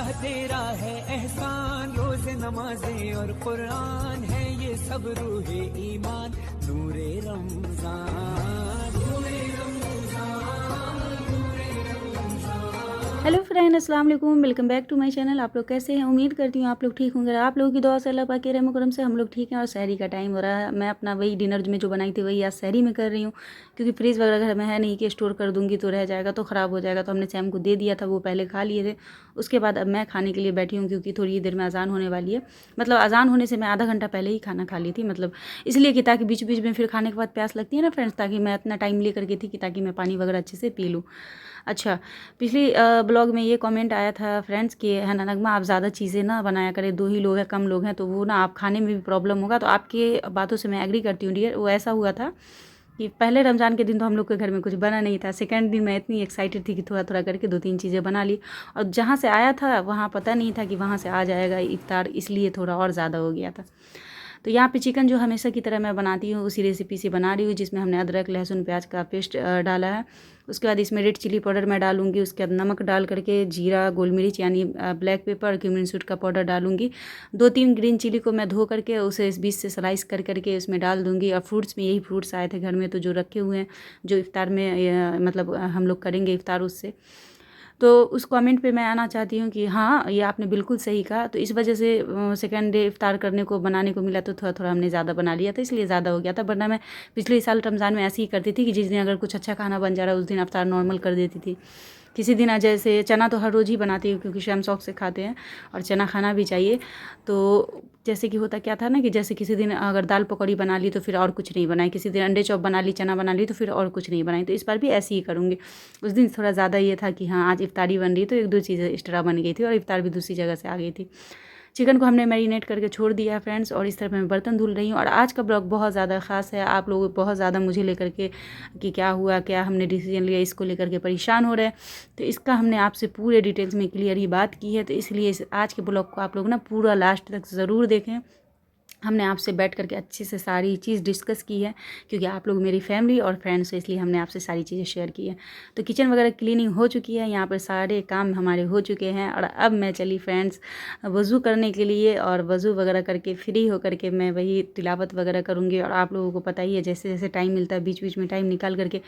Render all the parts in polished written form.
अल्लाह तेरा है एहसान, रोज़े नमाज़ें और कुरान है ये सब रूहे ईमान, नूरे रमज़ान, नूरे रमज़ान, नूरे रमज़ान। हेलो फ्रेंड, अस्सलाम वालेकुम। Welcome back to my channel. आप लोग कैसे हैं? उम्मीद करती हूँ आप लोग ठीक होंगे। आप लोगों की दुआ से, अल्लाह पाक के रहम करम से हम लोग ठीक हैं। और सहरी का टाइम हो रहा है। मैं अपना वही डिनर में जो बनाई थी वही आज सहरी में कर रही हूँ, क्योंकि फ्रिज वगैरह घर में है नहीं कि स्टोर कर दूँगी तो रह जाएगा, तो ख़राब हो जाएगा। तो हमने सैम को दे दिया था, वो पहले खा लिए थे। उसके बाद अब मैं खाने के लिए बैठी हूँ, क्योंकि थोड़ी देर में अज़ान होने वाली है। मतलब अज़ान होने से मैं आधा घंटा पहले ही खाना खा ली थी, मतलब इसलिए कि ताकि बीच बीच में फिर खाने के बाद प्यास लगती है ना फ्रेंड्स, ताकि मैं इतना टाइम लेकर के थी कि ताकि मैं पानी वगैरह अच्छे से पी लूँ। अच्छा, पिछली ब्लॉग में ये कमेंट आया था फ्रेंड्स कि है ना नगमा, आप ज़्यादा चीज़ें ना बनाया करें, 2 ही लोग हैं, कम लोग हैं तो वो ना आप खाने में भी प्रॉब्लम होगा। तो आपके बातों से मैं एग्री करती हूँ डियर। वो ऐसा हुआ था कि पहले रमज़ान के दिन तो हम लोग के घर में कुछ बना नहीं था। सेकंड दिन मैं इतनी एक्साइटेड थी कि थोड़ा थोड़ा करके 2-3 चीज़ें बना ली, और जहाँ से आया था वहाँ पता नहीं था कि वहाँ से आ जाएगा इफ्तार, इसलिए थोड़ा और ज़्यादा हो गया था। तो यहाँ पे चिकन जो हमेशा की तरह मैं बनाती हूँ उसी रेसिपी से बना रही हूँ, जिसमें हमने अदरक लहसुन प्याज का पेस्ट डाला है। उसके बाद इसमें रेड चिली पाउडर मैं डालूंगी। उसके बाद नमक डाल करके जीरा, गोल मिर्च यानी ब्लैक पेपर, क्यूमिन सीड का पाउडर डालूंगी। 2-3 ग्रीन चिली को मैं धो करके उसे इस बीच से स्लाइस कर करके उसमें डाल दूंगी। और फ्रूट्स में यही फ्रूट्स आए थे घर में, तो जो रखे हुए हैं, जो इफ्तार में मतलब हम लोग करेंगे इफ्तार उससे। तो उस कमेंट पे मैं आना चाहती हूँ कि हाँ, ये आपने बिल्कुल सही कहा। तो इस वजह से सेकंड डे इफ्तार करने को बनाने को मिला, तो थोड़ा थोड़ा हमने ज़्यादा बना लिया था, इसलिए ज़्यादा हो गया था। वरना मैं पिछले साल रमज़ान में ऐसे ही करती थी कि जिस दिन अगर कुछ अच्छा खाना बन जा रहा है उस दिन इफ्तार नॉर्मल कर देती थी। किसी दिन जैसे चना तो हर रोज़ ही बनाती हूँ, क्योंकि शम शौक से खाते हैं और चना खाना भी चाहिए। तो जैसे कि होता क्या था ना कि जैसे किसी दिन अगर दाल पकौड़ी बना ली तो फिर और कुछ नहीं बनाई, किसी दिन अंडे चॉप बना ली, चना बना ली तो फिर और कुछ नहीं बनाई। तो इस बार भी ऐसे ही करूँगी। उस दिन थोड़ा ज़्यादा ये था कि हाँ, आज इफ्तारी बन रही है तो 1-2 चीज़ें एक्स्ट्रा बन गई थी, और इफ्तार भी दूसरी जगह से आ गई थी। चिकन को हमने मैरिनेट करके छोड़ दिया है फ्रेंड्स, और इस तरफ मैं बर्तन धुल रही हूँ। और आज का ब्लॉग बहुत ज़्यादा ख़ास है। आप लोग बहुत ज़्यादा मुझे लेकर के कि क्या हुआ, क्या हमने डिसीजन लिया, इसको लेकर के परेशान हो रहे हैं। तो इसका हमने आपसे पूरे डिटेल्स में क्लियर ही बात की है। तो इसलिए आज के ब्लॉग को आप लोग ना पूरा लास्ट तक ज़रूर देखें। हमने आपसे बैठ करके अच्छे से सारी चीज़ डिस्कस की है, क्योंकि आप लोग मेरी फैमिली और फ्रेंड्स हो, इसलिए हमने आपसे सारी चीज़ें शेयर की है। तो किचन वगैरह क्लीनिंग हो चुकी है, यहाँ पर सारे काम हमारे हो चुके हैं। और अब मैं चली फ्रेंड्स वज़ू करने के लिए, और वज़ू वगैरह करके फ्री हो करके मैं वही तिलावत वगैरह करूँगी। और आप लोगों को पता ही है, जैसे जैसे टाइम मिलता है बीच बीच में टाइम निकाल करके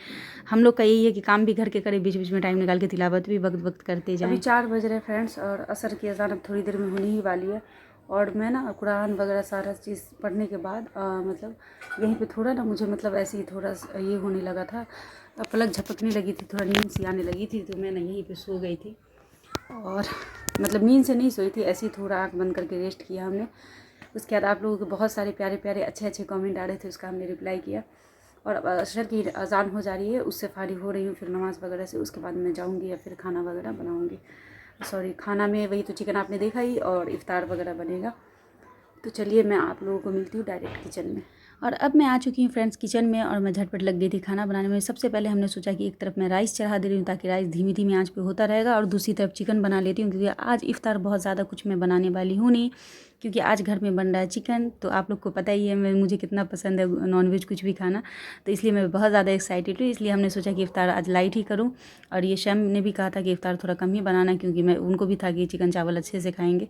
हम लोग का यही है कि काम भी घर के करें, बीच बीच में टाइम निकाल के तिलावत भी वक्त वक्त करते जाएँ। अभी 4 बज रहे फ्रेंड्स, और असर की अज़ान अब थोड़ी देर में होने ही वाली है। और मैं ना कुरान वगैरह सारा चीज़ पढ़ने के बाद मतलब यहीं पे थोड़ा ना मुझे मतलब ऐसे ही थोड़ा ये होने लगा था, पलक झपकने लगी थी, थोड़ा नींद सी आने लगी थी। तो मैं ना यहीं पे सो गई थी, और मतलब नींद से नहीं सोई थी, ऐसे ही थोड़ा आँख बंद करके रेस्ट किया हमने। उसके बाद आप लोगों के बहुत सारे प्यारे प्यारे अच्छे अच्छे कमेंट आ रहे थे, उसका हमने रिप्लाई किया। और अब अशर की अज़ान हो जा रही है, उससे फारिग हो रही हूँ फिर नमाज़ वगैरह से। उसके बाद मैं जाऊँगी या फिर खाना वगैरह बनाऊँगी। सॉरी, खाना में वही तो चिकन आपने देखा ही, और इफ्तार वगैरह बनेगा। तो चलिए मैं आप लोगों को मिलती हूँ डायरेक्ट किचन में। और अब मैं आ चुकी हूँ फ्रेंड्स किचन में, और मैं झटपट लग गई थी खाना बनाने में। सबसे पहले हमने सोचा कि एक तरफ मैं राइस चढ़ा दे रही हूँ, ताकि राइस धीमी धीमी आंच पे होता रहेगा, और दूसरी तरफ चिकन बना लेती हूँ, क्योंकि आज इफ्तार बहुत ज़्यादा कुछ मैं बनाने वाली हूँ नहीं, क्योंकि आज घर में बन रहा है चिकन। तो आप लोग को पता ही है मुझे कितना पसंद है नॉनवेज कुछ भी खाना, तो इसलिए मैं बहुत ज़्यादा एक्साइटेड हूँ। इसलिए हमने सोचा कि इफ्तार आज लाइट ही करूँ। और ये शैम ने भी कहा था कि इफ्तार थोड़ा कम ही बनाना, क्योंकि मैं उनको भी था कि चिकन चावल अच्छे से खाएँगे,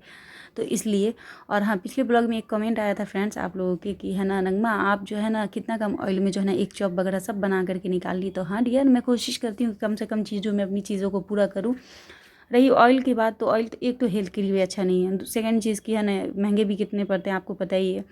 तो इसलिए। और हाँ, पिछले ब्लॉग में एक कमेंट आया था फ्रेंड्स आप लोगों के कि है ना नगमा, आप जो है ना कितना कम ऑयल में जो है ना एक चॉप वगैरह सब बना करके निकाल ली। तो हाँ डियर, मैं कोशिश करती हूँ कम से कम चीज़ों में अपनी चीज़ों को पूरा करूँ। रही ऑयल की बात, तो ऑयल तो एक तो हेल्थ के लिए भी अच्छा नहीं है, सेकंड चीज़ की है ना महंगे भी कितने पड़ते हैं आपको पता ही है।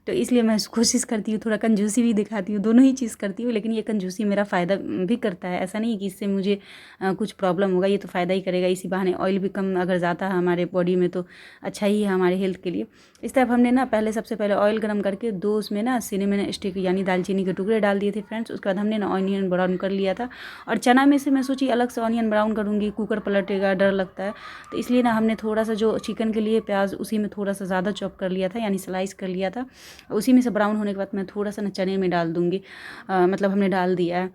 तो इसलिए मैं कोशिश करती हूँ, थोड़ा कंजूसी भी दिखाती हूँ, दोनों ही चीज़ करती हूँ। लेकिन ये कंजूसी मेरा फ़ायदा भी करता है, ऐसा नहीं कि इससे मुझे कुछ प्रॉब्लम होगा, ये तो फ़ायदा ही करेगा। इसी बहाने ऑयल भी कम अगर जाता है हमारे बॉडी में तो अच्छा ही है हमारे हेल्थ के लिए। इस तरफ हमने ना सबसे पहले ऑयल गर्म करके 2 उसमें ना सिनेमन स्टिक यानी दालचीनी के टुकड़े डाल दिए थे फ्रेंड्स। उसके बाद हमने ना ऑनियन ब्राउन कर लिया था, और चना में से मैं सोची अलग से ऑनियन ब्राउन करूँगी, कुकर पलटेगा, डर लगता है। तो इसलिए ना हमने थोड़ा सा जो चिकन के लिए प्याज उसी में थोड़ा सा ज़्यादा चॉप कर लिया था, यानी स्लाइस कर लिया था। उसी में से ब्राउन होने के बाद मैं थोड़ा सा ना चने में डाल दूँगी, मतलब हमने डाल दिया है।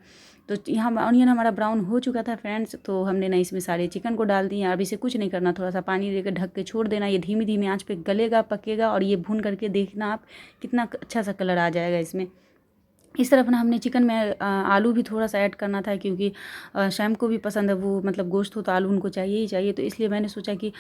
तो यहाँ ऑनियन हमारा ब्राउन हो चुका था फ्रेंड्स, तो हमने ना इसमें सारे चिकन को डाल दिया। अब इसे कुछ नहीं करना, थोड़ा सा पानी देकर ढक के छोड़ देना। ये धीमी धीमी आंच पे गलेगा, पकेगा, और ये भून करके देखना आप कितना अच्छा सा कलर आ जाएगा इसमें। इस तरफ ना हमने चिकन में आलू भी थोड़ा सा ऐड करना था, क्योंकि शैम को भी पसंद है वो, मतलब गोश्त हो तो आलू उनको चाहिए ही चाहिए। तो इसलिए मैंने सोचा कि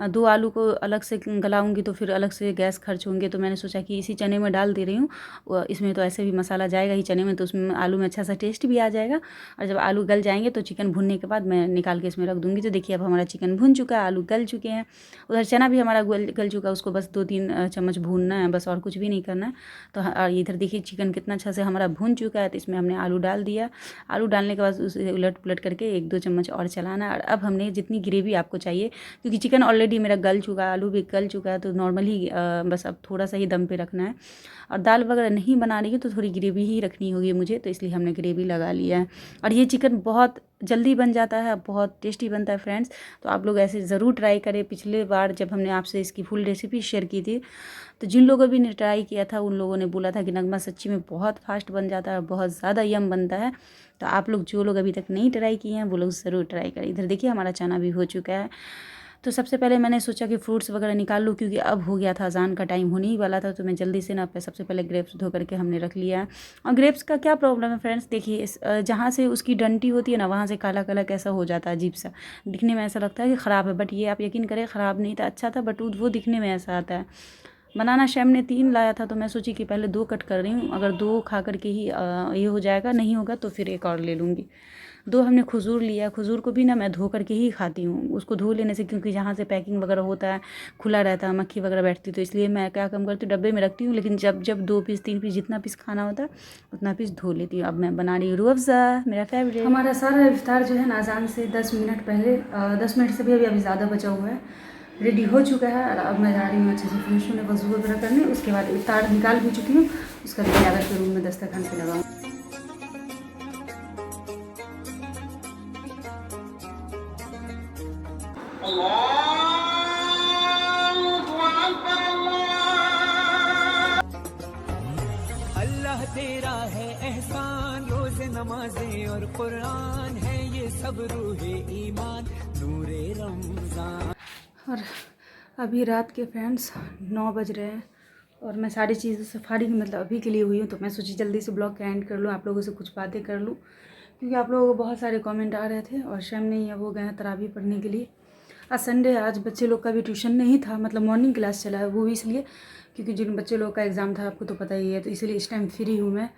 2 आलू को अलग से गलाऊंगी तो फिर अलग से गैस खर्च होंगे, तो मैंने सोचा कि इसी चने में डाल दे रही हूँ। इसमें तो ऐसे भी मसाला जाएगा ही चने में, तो उसमें आलू में अच्छा सा टेस्ट भी आ जाएगा। और जब आलू गल जाएंगे तो चिकन भुनने के बाद मैं निकाल के इसमें रख दूँगी। तो देखिए अब हमारा चिकन भुन चुका है, आलू गल चुके हैं, उधर चना भी हमारा गल चुका है, उसको बस 2-3 चम्मच भूनना है बस, और कुछ भी नहीं करना है। तो और इधर देखिए चिकन कितना अच्छा से हमारा भुन चुका है। तो इसमें हमने आलू डाल दिया। आलू डालने के बाद उसे उलट पुलट करके 1-2 चम्मच और चलाना। और अब हमने जितनी ग्रेवी आपको चाहिए, क्योंकि चिकन ऑलरेडी मेरा गल चुका है, आलू भी गल चुका है, तो नॉर्मली बस अब थोड़ा सा ही दम पे रखना है। और दाल वगैरह नहीं बना रही है तो थोड़ी ग्रेवी ही रखनी होगी मुझे, तो इसलिए हमने ग्रेवी लगा लिया है। और ये चिकन बहुत जल्दी बन जाता है, बहुत टेस्टी बनता है फ्रेंड्स। तो आप लोग ऐसे ज़रूर ट्राई करें। पिछले बार जब हमने आपसे इसकी फुल रेसिपी शेयर की थी, तो जिन लोगों भी ने ट्राई किया था उन लोगों ने बोला था कि नगमा सच्ची में बहुत फास्ट बन जाता है, बहुत ज़्यादा यम बनता है। तो आप लोग जो लोग अभी तक नहीं ट्राई किए हैं वो लोग ज़रूर ट्राई करें। इधर देखिए हमारा चना भी हो चुका है। तो सबसे पहले मैंने सोचा कि फ्रूट्स वगैरह निकाल लूँ, क्योंकि अब हो गया था अज़ान का टाइम होने ही वाला था। तो मैं जल्दी से ना सबसे पहले ग्रेप्स धो करके हमने रख लिया है। और ग्रेप्स का क्या प्रॉब्लम है फ्रेंड्स, देखिए जहाँ से उसकी डंटी होती है ना, वहाँ से काला काला कैसा हो जाता है, अजीब सा दिखने में ऐसा लगता है कि ख़राब है। बट ये आप यकीन करें ख़राब नहीं था, अच्छा था, बट वो दिखने में ऐसा आता है। बनाना शैम ने 3 लाया था, तो मैं सोची कि पहले 2 कट कर रही हूँ, अगर 2 खा करके ही ये हो जाएगा, नहीं होगा तो फिर एक और ले लूँगी। 2 हमने खजूर लिया। खजूर को भी ना मैं धो करके ही खाती हूँ, उसको धो लेने से, क्योंकि जहाँ से पैकिंग वगैरह होता है खुला रहता है, मक्खी वगैरह बैठती है, तो इसलिए मैं क्या काम करती हूँ, डब्बे में रखती हूँ। लेकिन जब जब 2 पीस 3 पीस जितना पीस खाना होता है उतना पीस धो लेती हूँ। अब मैं बना रही हूँ रूह अफ़ज़ा, मेरा फेवरेट। हमारा सारा इफ्तार जो है ना अज़ान से 10 मिनट पहले, 10 मिनट से भी अभी ज़्यादा बचा हुआ है, रेडी हो चुका है। और अब मैं जा रही हूँ अच्छे से फ्रेश होने, वज़ू वगैरह करने। उसके बाद इफ्तार निकाल भी चुकी हूँ, उसका भी आदत के रूम में दस्तरखान पे लगाऊँ। अल्लाह तेरा है एहसान, रोज़े नमाज़ें और कुरान है ये सब रूहे ईमान, नूरे रमज़ान। और अभी रात के फ्रेंड्स 9 बज रहे हैं, और मैं सारी चीज़ों से फारिग मतलब अभी के लिए हुई हूँ। तो मैं सोची जल्दी से ब्लॉग का एंड कर लूँ, आप लोगों से कुछ बातें कर लूँ, क्योंकि आप लोगों को बहुत सारे कमेंट आ रहे थे। और शैम नहीं है, वो गए हैं तरावी पढ़ने के लिए। आज संडे, आज बच्चे लोग का भी ट्यूशन नहीं था, मतलब मॉर्निंग क्लास चला है, वो भी इसलिए क्योंकि जिन बच्चे लोग का एग्ज़ाम था आपको तो पता ही है। तो इसीलिए इस टाइम फ्री हूँ मैं,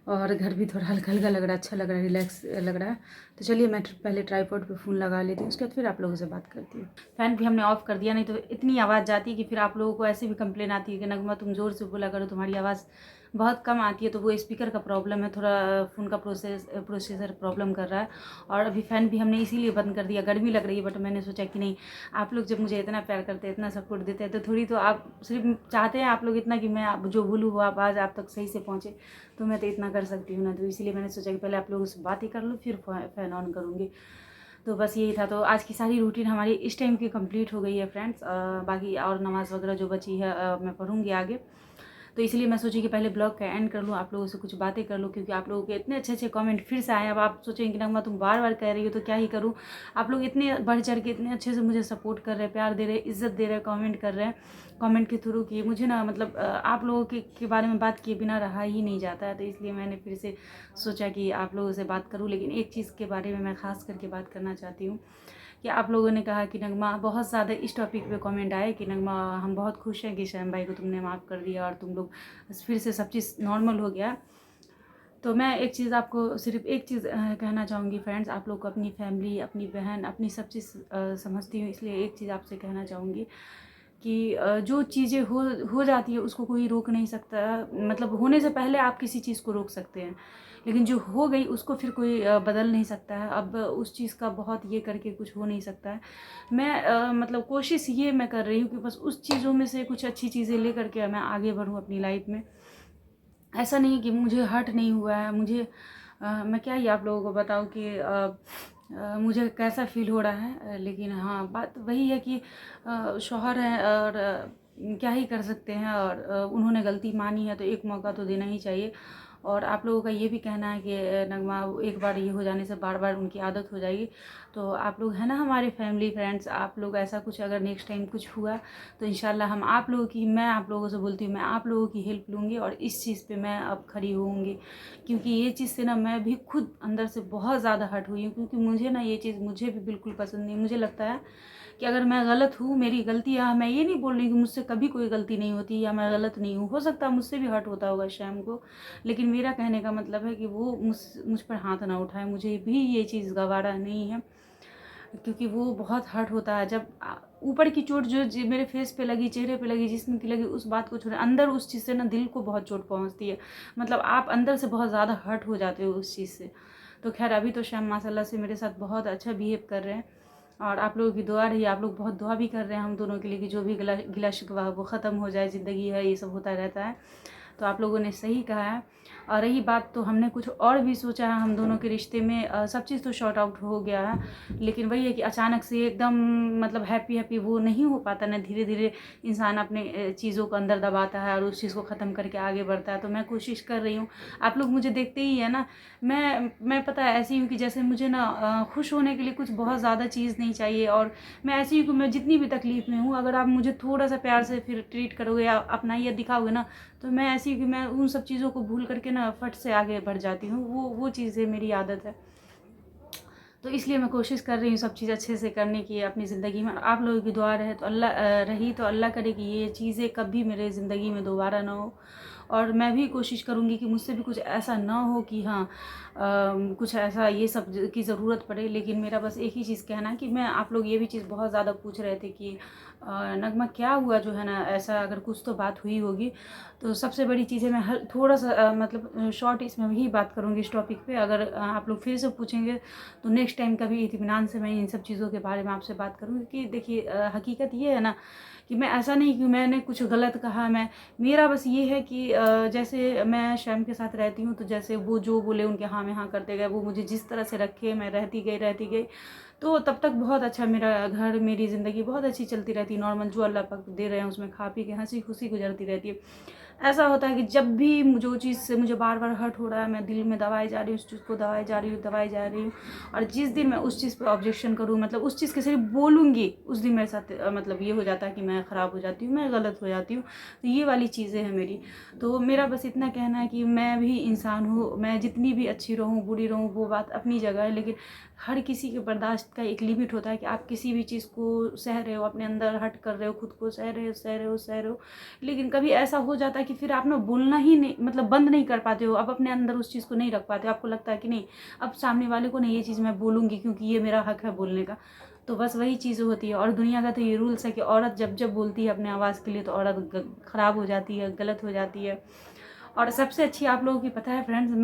और घर भी थोड़ा हल्का हल्का लग रहा है, अच्छा लग रहा है, रिलैक्स लग रहा है। तो चलिए मैं पहले ट्राईपॉड पे फ़ोन लगा लेती हूँ, उसके बाद फिर आप लोगों से बात करती हूँ। फ़ैन भी हमने ऑफ़ कर दिया, नहीं तो इतनी आवाज़ जाती है कि फिर आप लोगों को ऐसे भी कंप्लेन आती है कि नगमा तुम ज़ोर से बोला करो, तुम्हारी आवाज़ बहुत कम आती है। तो वो स्पीकर का प्रॉब्लम है, थोड़ा फ़ोन का प्रोसेसर प्रॉब्लम कर रहा है। और अभी फ़ैन भी हमने इसीलिए बंद कर दिया, गर्मी लग रही है। बट मैंने सोचा कि नहीं, आप लोग जब मुझे इतना प्यार करते हैं, इतना सपोर्ट देते हैं, तो थोड़ी तो आप सिर्फ चाहते हैं आप लोग इतना कि मैं जो बोलूँ वो आवाज़ आप तक सही से पहुँचे, तो मैं तो इतना कर सकती हूँ ना। तो इसीलिए मैंने सोचा कि पहले आप लोगों से बात ही कर लूँ, फिर फ़ैन ऑन करूँगी। तो बस यही था। तो आज की सारी रूटीन हमारी इस टाइम की कंप्लीट हो गई है फ्रेंड्स। बाकी और नमाज़ वगैरह जो बची है मैं पढ़ूँगी आगे। तो इसलिए मैं सोची कि पहले ब्लॉग का एंड कर लूँ, आप लोगों से कुछ बातें कर लूँ, क्योंकि आप लोगों के इतने अच्छे अच्छे कमेंट फिर से आए। अब आप सोचेंगे कि नगमा तुम बार बार कह रही हो तो क्या ही करूँ। आप लोग इतने बढ़ चढ़ के इतने अच्छे से मुझे सपोर्ट कर रहे हैं, प्यार दे रहे हैं, इज्जत दे रहे हैं, कमेंट कर रहे हैं, कमेंट के थ्रू कि मुझे ना मतलब आप लोगों के बारे में बात किए बिना रहा ही नहीं जाता है। तो इसलिए मैंने फिर से सोचा कि आप लोगों से बात करूँ। लेकिन एक चीज़ के बारे में मैं ख़ास करके बात करना चाहती हूँ कि आप लोगों ने कहा कि नगमा, बहुत ज़्यादा इस टॉपिक पे कमेंट आए कि नगमा हम बहुत खुश हैं कि शैम भाई को तुमने माफ़ कर दिया और तुम लोग फिर से सब चीज़ नॉर्मल हो गया। तो मैं एक चीज़ आपको सिर्फ एक चीज़ कहना चाहूँगी फ्रेंड्स, आप लोग को अपनी फैमिली, अपनी बहन, अपनी सब चीज़ समझती हूँ, इसलिए एक चीज़ आपसे कहना चाहूँगी कि जो चीज़ें हो जाती है उसको कोई रोक नहीं सकता। मतलब होने से पहले आप किसी चीज़ को रोक सकते हैं, लेकिन जो हो गई उसको फिर कोई बदल नहीं सकता है। अब उस चीज़ का बहुत ये करके कुछ हो नहीं सकता है। मैं मतलब कोशिश ये मैं कर रही हूँ कि बस उस चीज़ों में से कुछ अच्छी चीज़ें ले करके मैं आगे बढ़ूँ अपनी लाइफ में। ऐसा नहीं कि मुझे हर्ट नहीं हुआ है, मुझे मैं क्या ही आप लोगों को बताऊँ कि मुझे कैसा फ़ील हो रहा है। लेकिन हाँ, बात वही है कि शौहर हैं और क्या ही कर सकते हैं। और उन्होंने गलती मानी है तो एक मौका तो देना ही चाहिए। और आप लोगों का ये भी कहना है कि नगमा एक बार ये हो जाने से बार बार उनकी आदत हो जाएगी। तो आप लोग है ना हमारे फैमिली फ्रेंड्स, आप लोग ऐसा कुछ अगर नेक्स्ट टाइम कुछ हुआ तो इंशाल्लाह मैं आप लोगों से बोलती हूँ, मैं आप लोगों की हेल्प लूँगी और इस चीज़ पे मैं अब खड़ी होऊंगी। क्योंकि ये चीज़ से ना मैं भी खुद अंदर से बहुत ज़्यादा हर्ट हुई हूँ, क्योंकि मुझे ना ये चीज़ मुझे भी बिल्कुल पसंद नहीं। मुझे लगता है कि अगर मैं गलत हूँ, मेरी गलती है, मैं ये नहीं बोल रही कि मुझसे कभी कोई गलती नहीं होती या मैं गलत नहीं हूँ, हो सकता है मुझसे भी हर्ट होता होगा शैम को, लेकिन मेरा कहने का मतलब है कि वो मुझ पर हाथ ना उठाए। मुझे भी ये चीज़ गवारा नहीं है, क्योंकि वो बहुत हर्ट होता है जब ऊपर की चोट जो मेरे फेस पे लगी, चेहरे पे लगी, जिस्म की लगी, उस बात को छोड़े अंदर उस चीज़ से ना दिल को बहुत चोट पहुंचती है। मतलब आप अंदर से बहुत ज़्यादा हर्ट हो जाते हो उस चीज़ से। तो खैर अभी तो शैम माशाल्लाह से मेरे साथ बहुत अच्छा बिहेव कर रहे हैं और आप लोगों की दुआ रही, आप लोग बहुत दुआ भी कर रहे हैं हम दोनों के लिए कि जो भी गिला शिकवा वो ख़त्म हो जाए। ज़िंदगी है, ये सब होता रहता है। तो आप लोगों ने सही कहा है। और रही बात, तो हमने कुछ और भी सोचा है हम दोनों के रिश्ते में। सब चीज़ तो शॉर्ट आउट हो गया है, लेकिन वही है कि अचानक से एकदम मतलब हैप्पी वो नहीं हो पाता ना। धीरे धीरे इंसान अपने चीज़ों को अंदर दबाता है और उस चीज़ को ख़त्म करके आगे बढ़ता है। तो मैं कोशिश कर रही हूँ, आप लोग मुझे देखते ही है ना, मैं पता है ऐसी हूँ कि जैसे मुझे ना खुश होने के लिए कुछ बहुत ज़्यादा चीज़ नहीं चाहिए। और मैं ऐसी हूँ कि मैं जितनी भी तकलीफ़ में हूँ, अगर आप मुझे थोड़ा सा प्यार से फिर ट्रीट करोगे या अपनाइए दिखाओगे ना, तो मैं ऐसी हूँ कि मैं उन सब चीज़ों को भूल करके ना फट से आगे बढ़ जाती हूँ। वो चीज़ें मेरी आदत है। तो इसलिए मैं कोशिश कर रही हूँ सब चीज़ अच्छे से करने की अपनी ज़िंदगी में। आप लोगों की दुआ रहे तो अल्लाह करे कि ये चीज़ें कभी मेरे ज़िंदगी में दोबारा ना हो। और मैं भी कोशिश करूँगी कि मुझसे भी कुछ ऐसा ना हो कि हाँ कुछ ऐसा ये सब की ज़रूरत पड़े। लेकिन मेरा बस एक ही चीज़ कहना है कि मैं, आप लोग ये भी चीज़ बहुत ज़्यादा पूछ रहे थे कि नगमा क्या हुआ, जो है ना ऐसा अगर कुछ तो बात हुई होगी। तो सबसे बड़ी चीज़ है, मैं थोड़ा सा मतलब शॉर्ट इसमें ही बात करूँगी इस टॉपिक पे। अगर आप लोग फिर से पूछेंगे तो नेक्स्ट टाइम कभी इत्मीनान से मैं इन सब चीज़ों के बारे में आपसे बात करूँगी। कि देखिए हकीकत ये है ना कि मैं ऐसा नहीं कि मैंने कुछ गलत कहा, मेरा बस ये है कि जैसे मैं शैम के साथ रहती हूँ, तो जैसे वो जो बोले उनके हाँ में हाँ करते गए, वो मुझे जिस तरह से रखे मैं रहती गई, तो तब तक बहुत अच्छा मेरा घर, मेरी ज़िंदगी बहुत अच्छी चलती रहती, नॉर्मल जो अल्लाह पाक दे रहे हैं उसमें खा पी के हंसी खुशी गुजरती रहती है। ऐसा होता है कि जब भी जो चीज़ से मुझे बार बार हर्ट हो रहा है, मैं दिल में दबाई जा रही हूँ, उस चीज़ को दबाई जा रही हूँ। और जिस दिन मैं उस चीज़ पे ऑब्जेक्शन करूँ, मतलब उस चीज़ के सिर्फ बोलूँगी, उस दिन मेरे साथ मतलब ये हो जाता है कि मैं ख़राब हो जाती हूँ, मैं गलत हो जाती हूँ। तो ये वाली चीज़ें हैं मेरी। तो मेरा बस इतना कहना है कि मैं भी इंसान हूँ, मैं जितनी भी अच्छी रहूँ बुरी रहूँ वो बात अपनी जगह है, लेकिन हर किसी के बर्दाश्त का एक लिमिट होता है कि आप किसी भी चीज़ को सह रहे हो, अपने अंदर हर्ट कर रहे हो, खुद को सह रहे हो, लेकिन कभी ऐसा हो जाता है कि फिर आप ना बोलना ही नहीं, मतलब बंद नहीं कर पाते हो, अब अपने अंदर उस चीज़ को नहीं रख पाते हो। आपको लगता है कि नहीं, अब सामने वाले को नहीं, ये चीज़ मैं बोलूँगी क्योंकि ये मेरा हक है बोलने का। तो बस वही चीज़ होती है। और दुनिया का तो ये रूल्स है कि औरत जब बोलती है अपने आवाज़ के लिए, तो औरत ख़राब हो जाती है, गलत हो जाती है। और सबसे अच्छी आप लोगों की पता है फ्रेंड्स,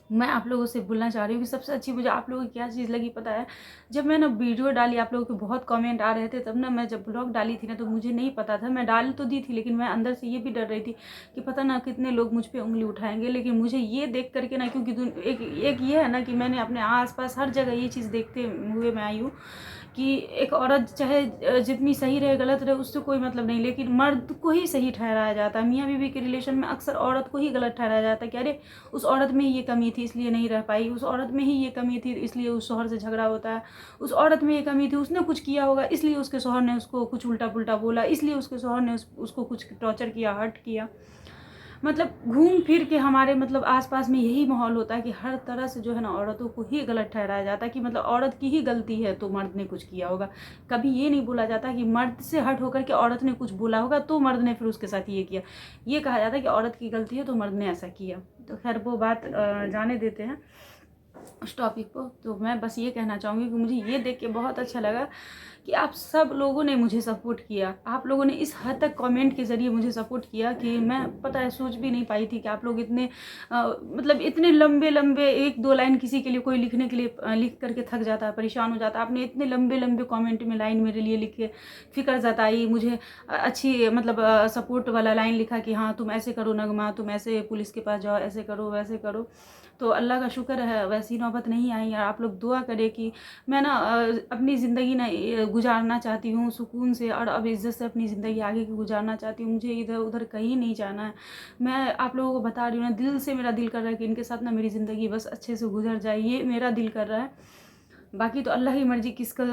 मैं आप लोगों से बोलना चाह रही हूँ कि सबसे अच्छी मुझे आप लोगों की क्या चीज़ लगी पता है, जब मैं ना वीडियो डाली, आप लोगों के बहुत कमेंट आ रहे थे, तब ना मैं जब ब्लॉग डाली थी ना, तो मुझे नहीं पता था, मैं डाल तो दी थी, लेकिन मैं अंदर से ये भी डर रही थी कि पता ना कितने लोग मुझ पर उंगली उठाएंगे। लेकिन मुझे ये देख करके ना, क्योंकि एक ये है ना कि मैंने अपने आसपास हर जगह ये चीज़ देखते हुए मैं आई हूँ कि एक औरत चाहे जितनी सही रहे गलत रहे उससे कोई मतलब नहीं, लेकिन मर्द को ही सही ठहराया जाता है। मियाँ बीवी के रिलेशन में अक्सर औरत को ही गलत ठहराया जाता है कि अरे उस औरत में ही ये कमी थी इसलिए नहीं रह पाई, उस औरत में ही ये कमी थी इसलिए उस शौहर से झगड़ा होता है, उस औरत में ये कमी थी उसने कुछ किया होगा इसलिए उसके शौहर ने उसको कुछ उल्टा पुल्टा बोला, इसलिए उसके शौहर ने उसको कुछ टॉर्चर किया, हर्ट किया। मतलब घूम फिर के हमारे मतलब आसपास में यही माहौल होता है कि हर तरह से जो है ना औरतों को ही गलत ठहराया जाता है कि मतलब औरत की ही गलती है तो मर्द ने कुछ किया होगा। कभी ये नहीं बोला जाता कि मर्द से हट होकर के औरत ने कुछ बोला होगा तो मर्द ने फिर उसके साथ ये किया। ये कहा जाता है कि औरत की गलती है तो मर्द ने ऐसा किया। तो खैर वो बात जाने देते हैं उस टॉपिक को। तो मैं बस ये कहना चाहूँगी कि मुझे ये देख के बहुत अच्छा लगा कि आप सब लोगों ने मुझे सपोर्ट किया, आप लोगों ने इस हद तक कमेंट के ज़रिए मुझे सपोर्ट किया कि मैं पता है सोच भी नहीं पाई थी कि आप लोग इतने मतलब इतने लंबे लंबे 1-2 लाइन किसी के लिए कोई लिखने के लिए लिख करके थक जाता है, परेशान हो जाता है, आपने इतने लंबे लंबे कमेंट में लाइन मेरे लिए लिखे, फिक्र जताई, मुझे अच्छी मतलब सपोर्ट वाला लाइन लिखा कि हाँ तुम ऐसे करो नगमा, तुम ऐसे पुलिस के पास जाओ, ऐसे करो वैसे करो। तो अल्लाह का शुक्र है वैसी नौबत नहीं आई। और आप लोग दुआ करें कि मैं ना अपनी ज़िंदगी ना गुजारना चाहती हूँ सुकून से और अब इज़्ज़त से अपनी ज़िंदगी आगे की गुजारना चाहती हूँ। मुझे इधर उधर कहीं नहीं जाना है। मैं आप लोगों को बता रही हूँ ना, दिल से मेरा दिल कर रहा है कि इनके साथ ना मेरी ज़िंदगी बस अच्छे से गुजर जाए, ये मेरा दिल कर रहा है। बाकी तो अल्लाह की मर्ज़ी, किसका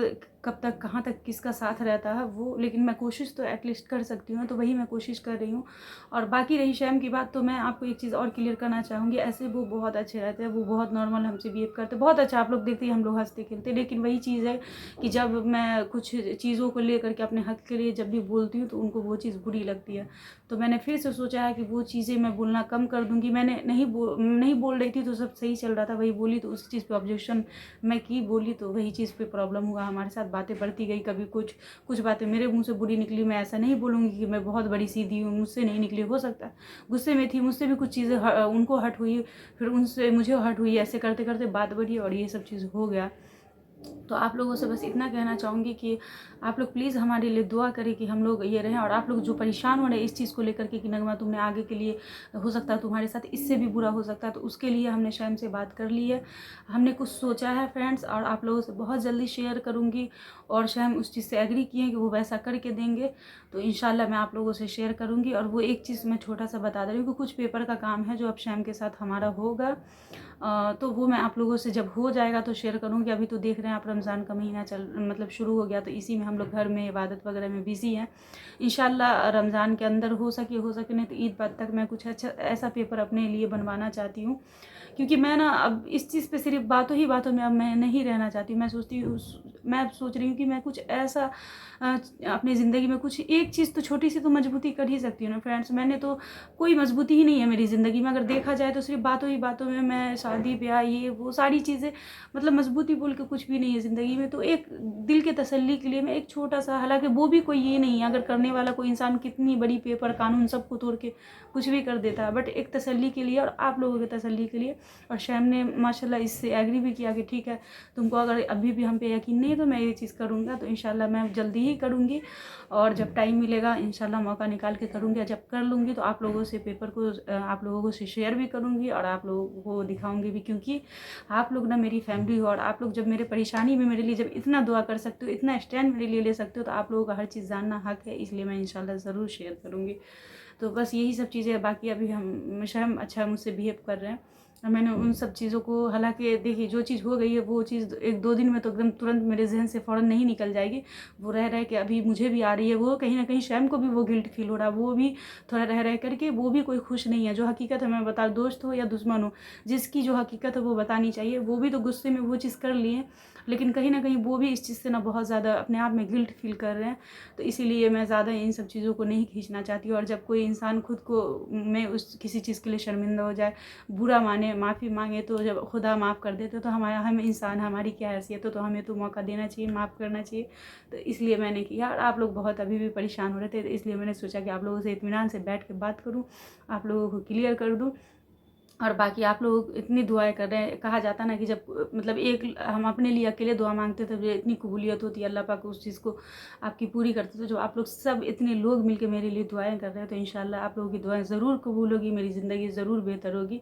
कब तक कहाँ तक किसका साथ रहता है वो, लेकिन मैं कोशिश तो एटलीस्ट कर सकती हूँ, तो वही मैं कोशिश कर रही हूँ। और बाकी रही शैम की बात, तो मैं आपको एक चीज़ और क्लियर करना चाहूँगी। ऐसे वो बहुत अच्छे रहते हैं, वो बहुत नॉर्मल हमसे बिहेव करते हैं, बहुत अच्छा, आप लोग देखते हैं हम लोग हँसते खेलते। लेकिन वही चीज़ है कि जब मैं कुछ चीज़ों को लेकर के अपने हक़ के लिए जब भी बोलती हूँ तो उनको वो चीज़ बुरी लगती है। तो मैंने फिर से सोचा है कि वो चीज़ें मैं बोलना कम कर दूँगी। मैंने नहीं बोल रही थी तो सब सही चल रहा था, वही बोली तो उस चीज़ पे ऑब्जेक्शन मैं की, बोली तो वही चीज़ पे प्रॉब्लम हुआ हमारे साथ। बातें बढ़ती गई, कभी कुछ बातें मेरे मुंह से बुरी निकली। मैं ऐसा नहीं बोलूँगी कि मैं बहुत बड़ी सीधी हूँ, मुझसे नहीं निकली, हो सकता है गुस्से में थी, मुझसे भी कुछ चीज़ें उनको हर्ट हुई, फिर उनसे मुझे हर्ट हुई, ऐसे करते करते बात बढ़ी और ये सब चीज़ हो गया। तो आप लोगों से बस इतना कहना चाहूँगी कि आप लोग प्लीज़ हमारे लिए दुआ करें कि हम लोग ये रहें। और आप लोग जो परेशान हो रहे हैं इस चीज़ को लेकर के कि नगमा तुमने आगे के लिए, हो सकता है तुम्हारे साथ इससे भी बुरा हो सकता है, तो उसके लिए हमने शैम से बात कर ली है, हमने कुछ सोचा है फ्रेंड्स, और आप लोगों से बहुत जल्दी शेयर करूँगी। और शैम उस चीज़ से एग्री किए कि वो वैसा करके देंगे, तो इंशाल्लाह मैं आप लोगों से शेयर करूँगी। और वो एक चीज़ मैं छोटा सा बता दे रही हूँ कि कुछ पेपर का काम है जो अब शैम के साथ हमारा होगा, तो वो मैं आप लोगों से जब हो जाएगा तो शेयर करूँगी। अभी तो देख रहे हैं आप, रमज़ान का महीना मतलब शुरू हो गया, तो इसी में हम लोग घर में इबादत वगैरह में बिज़ी हैं। इंशाल्लाह रमज़ान के अंदर हो सके नहीं तो ईद बाद तक मैं कुछ अच्छा ऐसा पेपर अपने लिए बनवाना चाहती हूँ, क्योंकि मैं ना अब इस चीज़ पे सिर्फ बातों ही बातों में अब मैं नहीं रहना चाहती। मैं सोच रही हूँ कि मैं कुछ ऐसा अपनी ज़िंदगी में कुछ एक चीज़ तो छोटी सी तो मजबूती कर ही सकती हूँ ना फ्रेंड्स। मैंने तो कोई मजबूती ही नहीं है मेरी ज़िंदगी में, अगर देखा जाए तो सिर्फ बातों ही बातों में मैं शादी ब्याह ये वो सारी चीज़ें, मतलब मजबूती बोल के कुछ भी नहीं है ज़िंदगी में। तो एक दिल के तसल्ली के लिए मैं एक छोटा सा, हालांकि वो भी कोई ये नहीं है, अगर करने वाला कोई इंसान कितनी बड़ी पेपर कानून सबको तोड़ के कुछ भी कर देता है, बट एक तसल्ली के लिए और आप लोगों के तसल्ली के लिए। और शैम ने माशाल्लाह इससे एग्री भी किया कि ठीक है, तुमको अगर अभी भी हम पे यकीन नहीं है तो मैं ये चीज़ करूँगा, तो इंशाल्लाह मैं जल्दी ही करूँगी। और जब टाइम मिलेगा इंशाल्लाह मौका निकाल के करूँगी। जब कर लूँगी तो आप लोगों से पेपर को आप लोगों से शेयर भी करूँगी और आप लोगों को दिखाऊँगी भी, क्योंकि आप लोग ना मेरी फैमिली हो। और आप लोग जब मेरे परेशानी में मेरे लिए जब इतना दुआ कर सकते हो, इतना स्टैंड मेरे लिए ले सकते हो, तो आप लोगों का हर चीज़ जानना हक है, इसलिए मैं इंशाल्लाह ज़रूर शेयर करूँगी। तो बस यही सब चीज़ें, बाकी अभी हम शर्म अच्छा मुझसे बिहेव कर रहे हैं। मैंने उन सब चीज़ों को, हालांकि देखिए जो चीज़ हो गई है वो चीज़ एक दो दिन में तो एकदम तुरंत मेरे जहन से फ़ौरन नहीं निकल जाएगी। वो रह के अभी मुझे भी आ रही है, वो कहीं ना कहीं शैम को भी वो गिल्ट फील हो रहा है, वो भी थोड़ा रह करके वो भी कोई खुश नहीं है। जो हकीकत है मैं बता, दोस्त हो या दुश्मन हो, जिसकी जो हकीकत है वो बतानी चाहिए। वो भी तो गुस्से में वो चीज़ कर लिए, लेकिन कहीं ना कहीं वो भी इस चीज़ से ना बहुत ज़्यादा अपने आप में गिल्ट फील कर रहे हैं। तो इसीलिए मैं ज़्यादा इन सब चीज़ों को नहीं खींचना चाहती। और जब कोई इंसान खुद को में उस किसी चीज़ के लिए शर्मिंदा हो जाए, बुरा माने, माफ़ी मांगे, तो जब खुदा माफ़ कर देते तो हम इंसान, हमारी क्या हैसियत है, तो हमें तो मौका देना चाहिए, माफ़ करना चाहिए। तो इसलिए मैंने किया। और आप लोग बहुत अभी भी परेशान हो रहे थे, तो इसलिए मैंने सोचा कि आप लोगों से इत्मीनान से बैठ के बात करूँ, आप लोगों को क्लियर कर दूँ। और बाकी आप लोग इतनी दुआएं कर रहे हैं, कहा जाता ना कि जब मतलब एक हम अपने लिए अकेले दुआ मांगते थे तो इतनी कबूलियत होती है, अल्लाह पाक उस चीज़ को आपकी पूरी करते थे। जो आप लोग सब इतने लोग मिलके मेरे लिए दुआएं कर रहे हैं, तो इंशाल्लाह आप लोगों की दुआएं ज़रूर कबूल होगी, मेरी ज़िंदगी ज़रूर बेहतर होगी।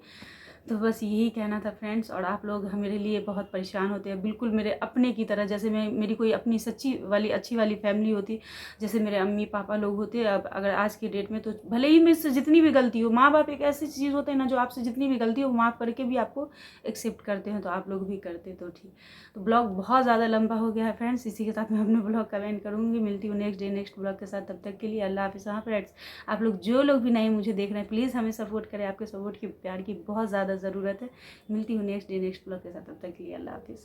तो बस यही कहना था फ्रेंड्स। और आप लोग मेरे लिए बहुत परेशान होते हैं, बिल्कुल मेरे अपने की तरह, जैसे मेरी कोई अपनी सच्ची वाली अच्छी वाली फैमिली होती, जैसे मेरे अम्मी पापा लोग होते। अब अगर आज की डेट में तो भले ही मुझसे जितनी भी गलती हो, माँ बाप एक ऐसी चीज़ होते हैं ना, जो आपसे जितनी भी गलती हो वो माफ़ करके भी आपको एक्सेप्ट करते हैं, तो आप लोग भी करते तो ठीक। तो ब्लॉग बहुत ज़्यादा लंबा हो गया है फ्रेंड्स, इसी के साथ मैं अपने ब्लॉग का एंड करूँगी। मिलती हूँ नेक्स्ट डे नेक्स्ट ब्लॉग के साथ, तब तक के लिए अल्लाह हाफिज़। हाँ फ्रेंड्स, आप लोग जो लोग भी नहीं मुझे देख रहे हैं, प्लीज़ हमें सपोर्ट करें, आपके सपोर्ट की प्यार की बहुत ज़्यादा ज़रूरत है। मिलती हूँ नेक्स्ट डे नेक्स्ट ब्लॉग के साथ, तब तक के लिए अल्लाह हाफिज़।